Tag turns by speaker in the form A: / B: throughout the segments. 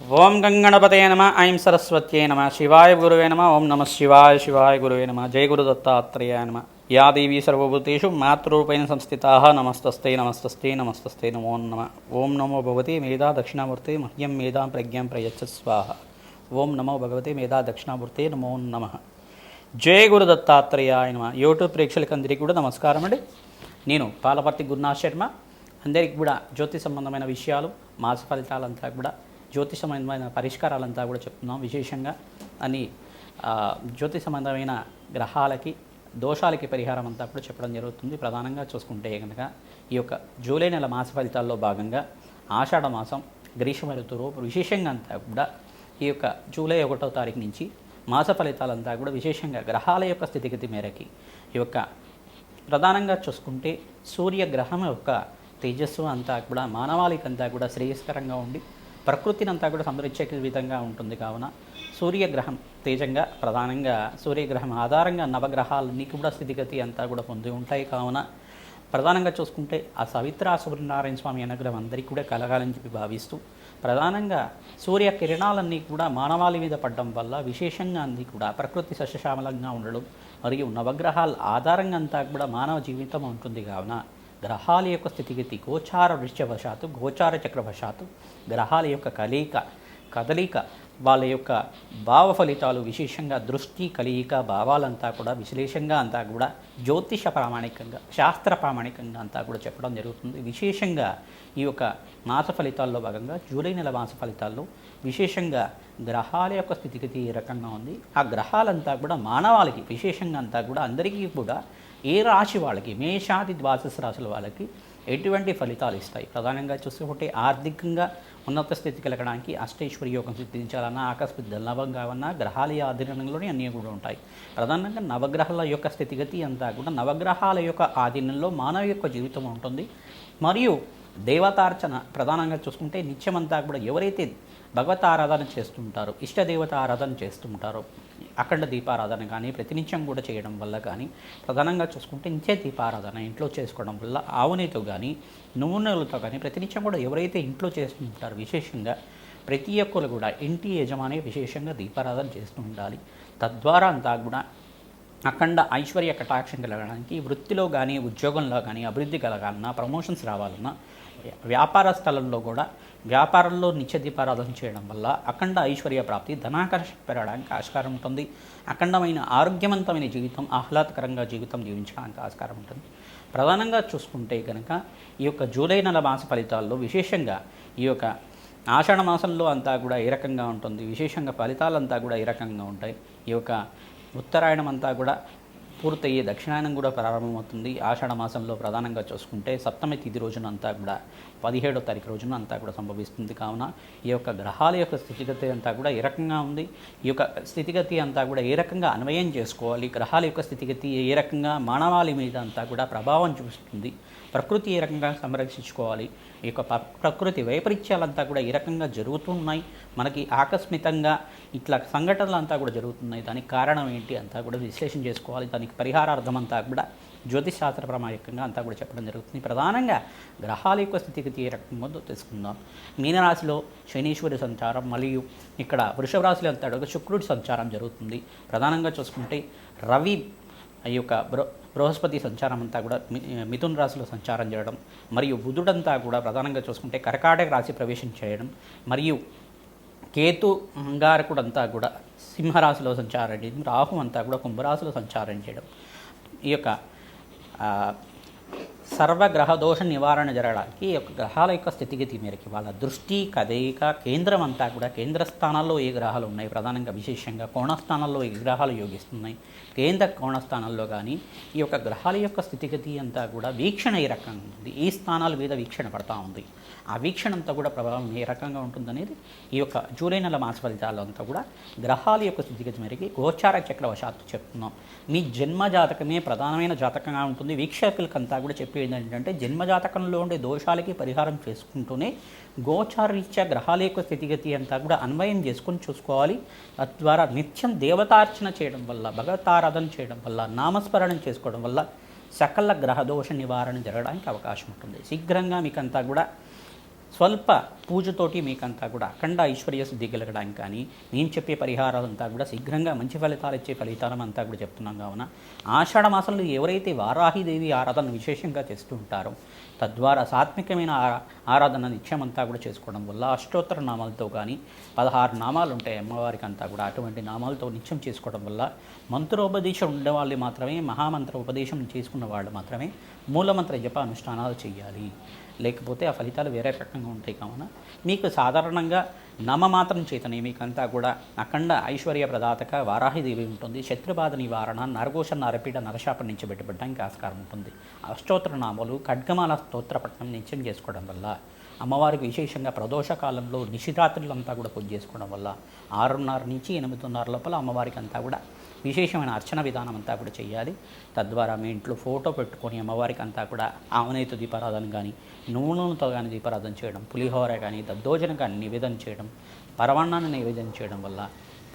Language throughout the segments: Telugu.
A: ఓం గంగణపతే నమ ఐం సరస్వత్యే నమ శివాయ గురువే నమ ఓం నమ శివాయ శివాయ గురువే నమ జయ గురు దత్తాత్రేయాయ నమ యా దేవీ సర్వభూతేషు మాతృరూపేణ సంస్థితాః నమస్తస్తే నమస్తస్తే నమస్తస్తే నమో నమ ఓం నమో భగవతే మేధా దక్షిణామూర్తే మహ్యం మేధాం ప్రజ్ఞాం ప్రయచ్చ స్వాహ ఓం నమో భగవతే మేధా దక్షిణామూర్తే నమో నమ జయ గురు దత్తాత్రేయాయ నమ. యూట్యూబ్ ప్రేక్షకులందరికీ కూడా నమస్కారం అండి. నేను పాలపర్తి గురునాథ్ శర్మ. అందరికీ కూడా జ్యోతి సంబంధమైన విషయాలు, మాస ఫలితాలంతా కూడా జ్యోతి సంబంధమైన పరిష్కారాలంతా కూడా చెప్తున్నాం. విశేషంగా అని జ్యోతి సంబంధమైన గ్రహాలకి దోషాలకి పరిహారం అంతా కూడా చెప్పడం జరుగుతుంది. ప్రధానంగా చూసుకుంటే కనుక ఈ యొక్క జూలై నెల మాస ఫలితాల్లో భాగంగా ఆషాఢ మాసం గ్రీష్మ ఋతువు విశేషంగా అంతా కూడా ఈ యొక్క జూలై 1వ తారీఖు నుంచి మాస ఫలితాలంతా కూడా విశేషంగా గ్రహాల యొక్క స్థితిగతి మేరకి ఈ యొక్క ప్రధానంగా చూసుకుంటే సూర్యగ్రహం యొక్క తేజస్సు అంతా కూడా మానవాళికంతా కూడా శ్రేయస్కరంగా ఉండి ప్రకృతిని అంతా కూడా సంరక్షే విధంగా ఉంటుంది. కావున సూర్యగ్రహం తేజంగా ప్రధానంగా సూర్యగ్రహం ఆధారంగా నవగ్రహాలన్నీ కూడా స్థితిగతి అంతా కూడా పొంది ఉంటాయి. కావున ప్రధానంగా చూసుకుంటే ఆ సవిత్ర సూర్యనారాయణ స్వామి అనుగ్రహం అందరికీ కూడా కలగాలని చెప్పి భావిస్తూ ప్రధానంగా సూర్య కిరణాలన్నీ కూడా మానవాళి మీద పడడం వల్ల విశేషంగా అన్నీ కూడా ప్రకృతి సస్యశ్యామలంగా ఉండడం మరియు నవగ్రహాల ఆధారంగా అంతా కూడా మానవ జీవితం ఉంటుంది. కావున గ్రహాల యొక్క స్థితిగతి గోచార వృశ్చవశాత్తు గోచార చక్రవశాత్తు గ్రహాల యొక్క కదలిక వాళ్ళ యొక్క భావ ఫలితాలు విశేషంగా దృష్టి కలయిక భావాలంతా కూడా విశ్లేషంగా అంతా కూడా జ్యోతిష ప్రామాణికంగా శాస్త్ర ప్రామాణికంగా అంతా కూడా చెప్పడం జరుగుతుంది. విశేషంగా ఈ యొక్క మాస ఫలితాల్లో భాగంగా జూలై నెల మాస ఫలితాల్లో విశేషంగా గ్రహాల యొక్క స్థితిగతి ఏ రకంగా ఉంది, ఆ గ్రహాలంతా కూడా మానవాళికి విశేషంగా అంతా కూడా అందరికీ కూడా ఏ రాశి వాళ్ళకి మేషాది ద్వాదశ రాశుల వాళ్ళకి ఎటువంటి ఫలితాలు ఇస్తాయి. ప్రధానంగా చూసుకుంటే ఆర్థికంగా ఉన్నత స్థితి కలగడానికి అష్టైశ్వర్య యోగం సిద్ధించాలన్నా ఆకస్మిక ధనలాభం కావన్నా గ్రహాల ఆధీనంలోనే అన్నీ కూడా ఉంటాయి. ప్రధానంగా నవగ్రహాల యొక్క స్థితిగతి అంతా కూడా నవగ్రహాల యొక్క ఆధీనంలో మానవ యొక్క జీవితం ఉంటుంది. మరియు దేవతార్చన ప్రధానంగా చూసుకుంటే నిత్యమంతా కూడా ఎవరైతే భగవత్ ఆరాధన చేస్తుంటారో ఇష్టదేవత ఆరాధన చేస్తుంటారో అఖండ దీపారాధన కానీ ప్రతినిత్యం కూడా చేయడం వల్ల కానీ ప్రధానంగా చూసుకుంటే నిత్య దీపారాధన ఇంట్లో చేసుకోవడం వల్ల ఆవునేతో కానీ నూనెలతో కానీ ప్రతినిత్యం కూడా ఎవరైతే ఇంట్లో చేస్తుంటారో విశేషంగా ప్రతి ఒక్కరు కూడా ఇంటి యజమాని విశేషంగా దీపారాధన చేస్తూ ఉండాలి. తద్వారా అంతా కూడా అఖండ ఐశ్వర్య కటాక్షం కలగడానికి వృత్తిలో కానీ ఉద్యోగంలో కానీ అభివృద్ధి కలగాలన్నా ప్రమోషన్స్ రావాలన్నా వ్యాపార స్థలంలో కూడా వ్యాపారంలో నిత్య దీపారాధన చేయడం వల్ల అఖండ ఐశ్వర్య ప్రాప్తి ధనాకర్షణ పెరగడానికి ఆస్కారం ఉంటుంది. అఖండమైన ఆరోగ్యవంతమైన జీవితం ఆహ్లాదకరంగా జీవితం జీవించడానికి ఆస్కారం ఉంటుంది. ప్రధానంగా చూసుకుంటే కనుక ఈ యొక్క జూలై నెల మాస ఫలితాల్లో విశేషంగా ఈ యొక్క ఆషాఢ మాసంలో అంతా కూడా ఏ రకంగా ఉంటుంది, విశేషంగా ఫలితాలంతా కూడా ఏ రకంగా ఉంటాయి. ఈ యొక్క ఉత్తరాయణం అంతా కూడా పూర్తయ్యే దక్షిణాయనం కూడా ప్రారంభమవుతుంది. ఆషాఢ మాసంలో ప్రధానంగా చూసుకుంటే సప్తమి తిథి రోజున అంతా కూడా 17వ తారీఖు రోజున అంతా కూడా సంభవిస్తుంది. కావున ఈ యొక్క గ్రహాల యొక్క స్థితిగతి అంతా కూడా ఏ రకంగా ఉంది, ఈ యొక్క స్థితిగతి అంతా కూడా ఏ రకంగా అన్వయం చేసుకోవాలి, గ్రహాల యొక్క స్థితిగతి ఏ రకంగా మానవాళి మీద అంతా కూడా ప్రభావం చూపిస్తుంది, ప్రకృతి ఏ రకంగా సంరక్షించుకోవాలి, ఈ యొక్క ప్రకృతి వైపరీత్యాలంతా కూడా ఏ రకంగా జరుగుతున్నాయి, మనకి ఆకస్మికంగా ఇట్లా సంఘటనలు అంతా కూడా జరుగుతున్నాయి, దానికి కారణం ఏంటి అంతా కూడా విశ్లేషణ చేసుకోవాలి. దానికి పరిహారార్థం అంతా కూడా జ్యోతిష్ శాస్త్ర ప్రామాణికంగా అంతా కూడా చెప్పడం జరుగుతుంది. ప్రధానంగా గ్రహాల యొక్క స్థితిగతి ఏ రకంగా తెలుసుకుందాం. మీనరాశిలో శనీశ్వరి సంచారం మరియు ఇక్కడ వృషభ రాశిలో అంతా కూడా శుక్రుడి సంచారం జరుగుతుంది. ప్రధానంగా చూసుకుంటే రవి ఈ యొక్క బృహస్పతి సంచారం అంతా కూడా మిథున రాశిలో సంచారం చేయడం మరియు బుధుడంతా కూడా ప్రధానంగా చూసుకుంటే కర్కాటక రాశి ప్రవేశం చేయడం మరియు కేతు అంగారకుడంతా కూడా సింహరాశిలో సంచారం చేయడం, రాహు అంతా కూడా కుంభరాశిలో సంచారం చేయడం ఈ యొక్క సర్వగ్రహ దోష నివారణ జరగడానికి ఈ యొక్క గ్రహాల యొక్క స్థితిగతి మేరకి వాళ్ళ దృష్టి కదయిక కేంద్రం అంతా కూడా కేంద్ర స్థానాల్లో ఏ గ్రహాలు ఉన్నాయి, ప్రధానంగా విశేషంగా కోణస్థానాల్లో ఏ గ్రహాలు యోగిస్తున్నాయి, కేంద్ర కోణస్థానాల్లో కానీ ఈ యొక్క గ్రహాల యొక్క స్థితిగతి అంతా కూడా వీక్షణ ఏ రకంగా ఉంది, ఈ స్థానాల మీద వీక్షణ పడతా ఉంది, ఆ వీక్షణ అంతా కూడా ప్రభావం ఏ రకంగా ఉంటుందనేది ఈ యొక్క జూలై నెల మాస ఫలితాలు అంతా కూడా గ్రహాల యొక్క స్థితిగతి మేరకి గోచార చక్రవశాత్తు చెప్తున్నాం. మీ జన్మ జాతకమే ప్రధానమైన జాతకంగా ఉంటుంది. వీక్షకులకంతా కూడా చెప్పేది ఏంటంటే జన్మజాతకంలో ఉండే దోషాలకి పరిహారం చేసుకుంటూనే గోచారరీత్యా గ్రహాల యొక్క స్థితిగతి అంతా కూడా అన్వయం చేసుకొని చూసుకోవాలి. తద్వారా నిత్యం దేవతార్చన చేయడం వల్ల భగవతారాధన చేయడం వల్ల నామస్మరణం చేసుకోవడం వల్ల సకల గ్రహదోష నివారణ జరగడానికి అవకాశం ఉంటుంది. శీఘ్రంగా మీకంతా కూడా స్వల్ప పూజతోటి మీకంతా కూడా అఖండ ఐశ్వర్య సిద్ధి కలగడానికి కానీ నేను చెప్పే పరిహారాలంతా కూడా శీఘ్రంగా మంచి ఫలితాలు ఇచ్చే ఫలితాలను అంతా కూడా చెప్తున్నాం. కావున ఆషాఢ మాసంలో ఎవరైతే వారాహిదేవి ఆరాధన విశేషంగా చేస్తూ ఉంటారో తద్వారా సాత్వికమైన ఆరాధన నిత్యమంతా కూడా చేసుకోవడం వల్ల అష్టోత్తర నామాలతో కానీ 16 నామాలు ఉంటాయి అమ్మవారికి అంతా కూడా, అటువంటి నామాలతో నిత్యం చేసుకోవడం వల్ల మంత్రోపదేశం ఉండేవాళ్ళు మాత్రమే, మహామంత్ర ఉపదేశం చేసుకున్న వాళ్ళు మాత్రమే మూలమంత్ర జప అనుష్ఠానాలు చేయాలి. లేకపోతే ఆ ఫలితాలు వేరే రకంగా ఉంటాయి. కావున మీకు సాధారణంగా నామమాత్రం చేతనే మీకంతా కూడా అఖండ ఐశ్వర్య ప్రదాతక వారాహిదేవి ఉంటుంది. శత్రుబాధ నివారణ, నరఘోష, నరపీడ, నరశాపం నుంచి బయటపడడానికి ఆస్కారం ఉంటుంది. అష్టోత్తర నామాలు, ఖడ్గమాల స్తోత్రపట్నం నిత్యం చేసుకోవడం వల్ల అమ్మవారికి విశేషంగా ప్రదోష కాలంలో నిశిరాత్రులంతా కూడా పూజ చేసుకోవడం వల్ల 6:30 నుంచి 8:30 లోపల అమ్మవారికి అంతా కూడా విశేషమైన అర్చన విధానం అంతా కూడా చేయాలి. తద్వారా మీ ఇంట్లో ఫోటో పెట్టుకొని అమ్మవారికి అంతా కూడా ఆవనేతు దీపారాధన కానీ, నూనెతో కానీ దీపారాధన చేయడం, పులిహోర కానీ, దద్దోజనం కానీ నివేదన చేయడం, పరమాన్నాన్ని నివేదన చేయడం వల్ల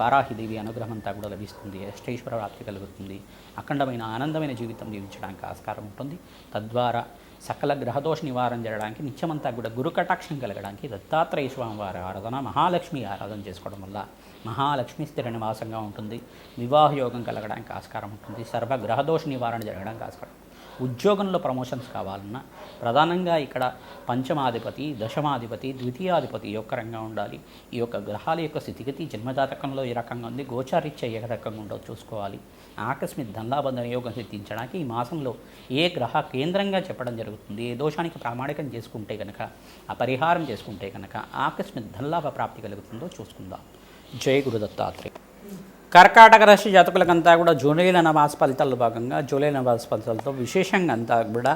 A: వారాహిదేవి అనుగ్రహం అంతా కూడా లభిస్తుంది. అష్టైశ్వర ప్రాప్తి కలుగుతుంది. అఖండమైన ఆనందమైన జీవితం జీవించడానికి ఆస్కారం ఉంటుంది. తద్వారా సకల గ్రహదోష నివారణ జరగడానికి నిత్యమంతా కూడా గురు కటాక్షం కలగడానికి దత్తాత్రేయ స్వామి వారి ఆరాధన, మహాలక్ష్మి ఆరాధన చేసుకోవడం వల్ల మహాలక్ష్మి స్థిర నివాసంగా ఉంటుంది. వివాహ యోగం కలగడానికి ఆస్కారం ఉంటుంది. సర్వ గ్రహదోష నివారణ జరగడానికి ఆస్కారం. ఉద్యోగంలో ప్రమోషన్స్ కావాలన్నా ప్రధానంగా ఇక్కడ పంచమాధిపతి, దశమాధిపతి, ద్వితీయాధిపతి ఈ యొక్క రంగా ఉండాలి. ఈ యొక్క గ్రహాల యొక్క స్థితిగతి జన్మజాతకంలో ఏ రకంగా ఉంది, గోచారీత్య ఏ రకంగా ఉండో చూసుకోవాలి. ఆకస్మిక ధనలాభ యోగం సిద్ధించడానికి ఈ మాసంలో ఏ గ్రహ కేంద్రంగా చెప్పడం జరుగుతుంది, ఏ దోషానికి ప్రామాణికం చేసుకుంటే కనుక, ఆ పరిహారం చేసుకుంటే కనుక ఆకస్మిక ధనలాభ ప్రాప్తి కలుగుతుందో చూసుకుందాం. జై గురు దత్తాత్రేయ. కర్కాటక రాశి జాతకులకంతా కూడా జూలై నవాస ఫలితాల్లో భాగంగా జూలై నవాస ఫలితాలతో విశేషంగా అంతా కూడా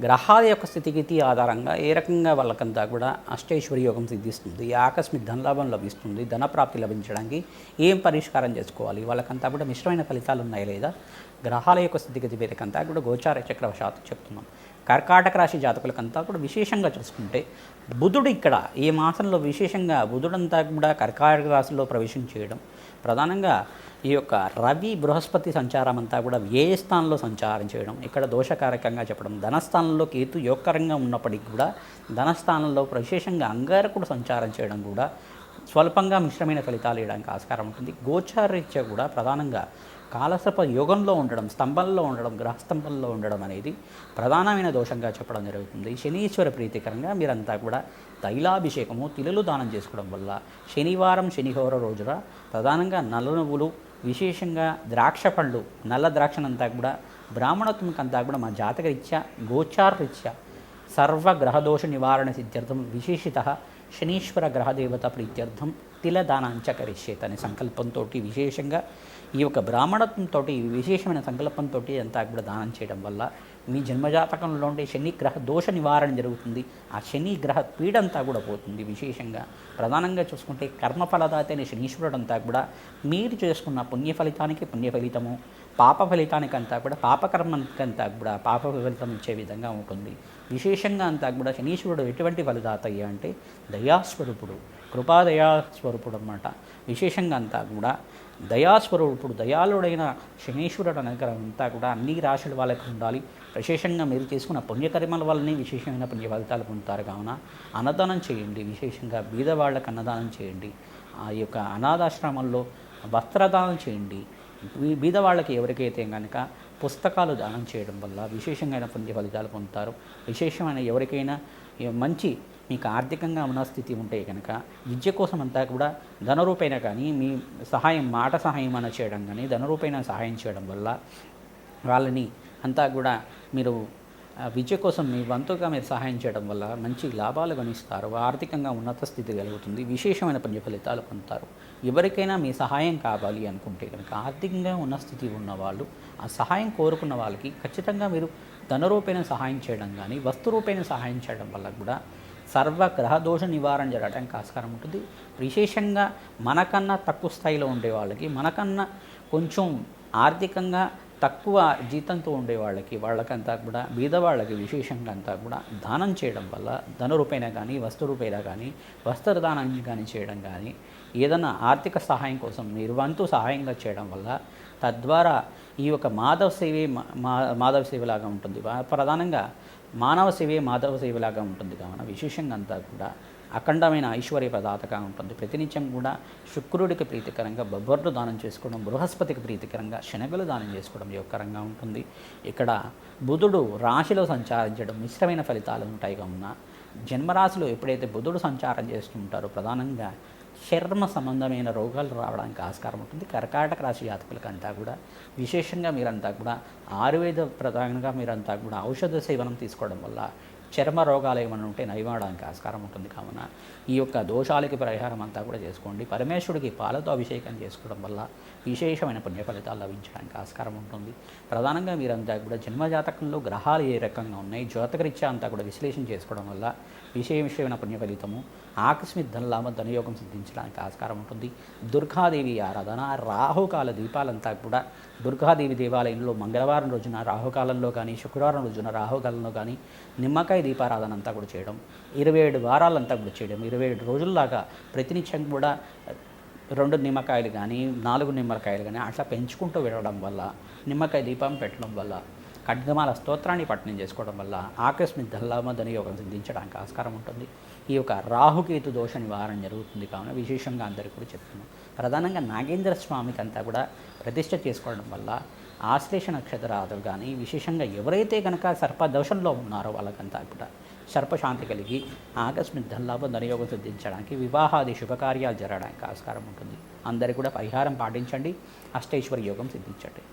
A: గ్రహాల యొక్క స్థితిగతి ఆధారంగా ఏ రకంగా వాళ్ళకంతా కూడా అష్టైశ్వర్య యోగం సిద్ధిస్తుంది, ఆకస్మిక ధనలాభం లభిస్తుంది, ధనప్రాప్తి లభించడానికి ఏం పరిష్కారం చేసుకోవాలి, వాళ్ళకంతా కూడా మిశ్రమైన ఫలితాలు ఉన్నాయి లేదా, గ్రహాల యొక్క స్థితిగతి వేదికంతా కూడా గోచార చక్రవశాత్తు చెప్తున్నాం. కర్కాటక రాశి జాతకులకంతా కూడా విశేషంగా చూసుకుంటే బుధుడు ఇక్కడ ఈ మాసంలో విశేషంగా బుధుడంతా కూడా కర్కాటక రాశిలో ప్రవేశం చేయడం, ప్రధానంగా ఈ యొక్క రవి బృహస్పతి సంచారం అంతా కూడా వ్యయ స్థానంలో సంచారం చేయడం ఇక్కడ దోషకారకంగా చెప్పడం, ధనస్థానంలో కేతు యోగకరంగా ఉన్నప్పటికీ కూడా ధనస్థానంలో విశేషంగా అంగారకుడు సంచారం చేయడం కూడా స్వల్పంగా మిశ్రమైన ఫలితాలు ఇవ్వడానికి ఆస్కారం ఉంటుంది. గోచారరీత్యా కూడా ప్రధానంగా కాలసర్ప యోగంలో ఉండడం, స్తంభంలో ఉండడం, గ్రహస్తంభంలో ఉండడం అనేది ప్రధానమైన దోషంగా చెప్పడం జరుగుతుంది. శనీశ్వర ప్రీతికరంగా మీరంతా కూడా తైలాభిషేకము, తిలలు దానం చేసుకోవడం వల్ల శనివారం శనిహోర రోజున ప్రధానంగా నల్ల నువ్వులు, విశేషంగా ద్రాక్ష పళ్ళు, నల్ల ద్రాక్షనంతా కూడా బ్రాహ్మణత్వంకంతా కూడా మా జాతకరీత్యా గోచారరీత్యా సర్వ గ్రహదోష నివారణ సిద్ధ్యర్థం విశేషిత శనీశ్వర గ్రహదేవత ప్రీత్యర్థం తిలదానాంచ కరిష్యేత్ అనే సంకల్పంతో విశేషంగా ఈ యొక్క బ్రాహ్మణత్వంతో విశేషమైన సంకల్పంతో అంతా కూడా దానం చేయడం వల్ల మీ జన్మజాతకంలో ఉండే శని గ్రహ దోష నివారణ జరుగుతుంది. ఆ శని గ్రహ పీడంతా కూడా పోతుంది. విశేషంగా ప్రధానంగా చూసుకుంటే కర్మఫలదాత అనే శనీశ్వరుడు అంతా కూడా మీరు చేసుకున్న పుణ్య ఫలితానికి పుణ్య ఫలితము, పాప ఫలితానికి అంతా కూడా పాపకర్మకంతా కూడా పాప ఫలితం ఇచ్చే విధంగా ఉంటుంది. విశేషంగా అంతా కూడా శనీశ్వరుడు ఎటువంటి ఫలితాత అంటే దయాస్వరూపుడు, కృపాదయాస్వరూపుడు అన్నమాట. విశేషంగా అంతా కూడా దయాస్వరూపుడు, దయాళుడైన శనీశ్వరుడు అనుగ్రహం అంతా కూడా అన్ని రాశుల వాళ్ళకి ఉండాలి. విశేషంగా మీరు చేసుకున్న పుణ్యకర్మల వల్లనే విశేషమైన పుణ్య ఫలితాలు పొందుతారు. కావున అన్నదానం చేయండి, విశేషంగా బీదవాళ్ళకు అన్నదానం చేయండి, ఆ యొక్క అనాథాశ్రమంలో వస్త్రదానం చేయండి. బీదవాళ్ళకి ఎవరికైతే కనుక పుస్తకాలు దానం చేయడం వల్ల విశేషమైన పుణ్య ఫలితాలు పొందుతారు. విశేషమైన ఎవరికైనా మంచి మీకు ఆర్థికంగా ఉన్న స్థితి ఉంటే కనుక విద్య కోసం అంతా కూడా ధనరూపైన కానీ మీ సహాయం, మాట సహాయం అన్న చేయడం కానీ ధనరూపైన సహాయం చేయడం వల్ల వాళ్ళని అంతా కూడా మీరు విద్య కోసం మీ వంతుగా మీరు సహాయం చేయడం వల్ల మంచి లాభాలు గణిస్తారు. ఆర్థికంగా ఉన్నత స్థితి కలుగుతుంది. విశేషమైన పుణ్య ఫలితాలు పొందుతారు. ఎవరికైనా మీ సహాయం కావాలి అనుకుంటే కనుక ఆర్థికంగా ఉన్న స్థితి ఉన్నవాళ్ళు ఆ సహాయం కోరుకున్న వాళ్ళకి ఖచ్చితంగా మీరు ధనరూపైన సహాయం చేయడం కానీ వస్తురూపైన సహాయం చేయడం వల్ల కూడా సర్వ గ్రహదోష నివారణ జరగడానికి ఆస్కారం ఉంటుంది. విశేషంగా మనకన్నా తక్కువ స్థాయిలో ఉండే వాళ్ళకి, మనకన్నా కొంచెం ఆర్థికంగా తక్కువ జీతంతో ఉండే వాళ్ళకంతా కూడా బీదవాళ్ళకి విశేషంగా అంతా కూడా దానం చేయడం వల్ల ధనరూపైన కానీ వస్తురూపైన కానీ వస్త్రదానం కానీ చేయడం కానీ ఏదైనా ఆర్థిక సహాయం కోసం మీరు వంతు సహాయంగా చేయడం వల్ల తద్వారా ఈ యొక్క మాధవ సేవే మాధవ సేవలాగా ఉంటుంది. ప్రధానంగా మానవ సేవే మాధవ సేవలాగా ఉంటుంది. కావున విశేషంగా అంతా కూడా అఖండమైన ఐశ్వర్య ప్రదాతగా ఉంటుంది. ప్రతినిత్యం కూడా శుక్రుడికి ప్రీతికరంగా బొబ్బర్లు దానం చేసుకోవడం, బృహస్పతికి ప్రీతికరంగా శనగలు దానం చేసుకోవడం యోగకరంగా ఉంటుంది. ఇక్కడ బుధుడు రాశిలో సంచారించడం మిశ్రమైన ఫలితాలు ఉంటాయి కావున జన్మరాశిలో ఎప్పుడైతే బుధుడు సంచారం చేస్తుంటారో ప్రధానంగా చర్మ సంబంధమైన రోగాలు రావడానికి ఆస్కారం ఉంటుంది. కర్కాటక రాశి జాతకులకు అంతా కూడా విశేషంగా మీరంతా కూడా ఆయుర్వేద ప్రధానంగా మీరంతా కూడా ఔషధ సేవనం తీసుకోవడం వల్ల చర్మ రోగాలు ఏమైనా ఉంటే నయమవడానికి ఆస్కారం ఉంటుంది. కావున ఈ యొక్క దోషాలకి పరిహారం అంతా కూడా చేసుకోండి. పరమేశ్వరుడికి పాలతో అభిషేకం చేసుకోవడం వల్ల విశేషమైన పుణ్య ఫలితాలు లభించడానికి ఆస్కారం ఉంటుంది. ప్రధానంగా మీరంతా కూడా జన్మజాతకంలో గ్రహాలు ఏ రకంగా ఉన్నాయి, జాతకరీత్యా అంతా కూడా విశ్లేషణ చేసుకోవడం వల్ల విశేషమైన పుణ్య ఫలితము ఆకస్మిక ధనలాభ ధనయోగం సిద్ధించడానికి ఆస్కారం ఉంటుంది. దుర్గాదేవి ఆరాధన, రాహుకాల దీపాలంతా కూడా దుర్గాదేవి దేవాలయంలో మంగళవారం రోజున రాహుకాలంలో కానీ, శుక్రవారం రోజున రాహుకాలంలో కానీ నిమ్మకాయ దీపారాధన అంతా కూడా చేయడం, 27 వారాలంతా కూడా చేయడం, 27 రోజుల్లాగా ప్రతినిత్యం కూడా 2 నిమ్మకాయలు కానీ 4 నిమ్మకాయలు కానీ అట్లా పెంచుకుంటూ వెళ్ళడం వల్ల, నిమ్మకాయ దీపం పెట్టడం వల్ల, ఖడ్గమాల స్తోత్రాన్ని పఠనం చేసుకోవడం వల్ల ఆకస్మిక ధనలాభ ధనయోగం సిద్ధించడానికి ఆస్కారం ఉంటుంది. ఈ యొక్క రాహుకేతు దోష నివారణ జరుగుతుంది కావున విశేషంగా అందరికీ కూడా చెప్తున్నాం. ప్రధానంగా నాగేంద్ర స్వామికి అంతా కూడా ప్రతిష్ఠ చేసుకోవడం వల్ల ఆశ్లేష నక్షత్రాదులు కానీ విశేషంగా ఎవరైతే కనుక సర్పదోషంలో ఉన్నారో వాళ్ళకంతా కూడా సర్పశాంతి కలిగి ఆకస్మిక ధనలాభ ధనయోగం సిద్ధించడానికి, వివాహాది శుభకార్యాలు జరగడానికి ఆస్కారం ఉంటుంది. అందరికీ కూడా పరిహారం పాటించండి. అష్టైశ్వర్య యోగం సిద్ధించండి.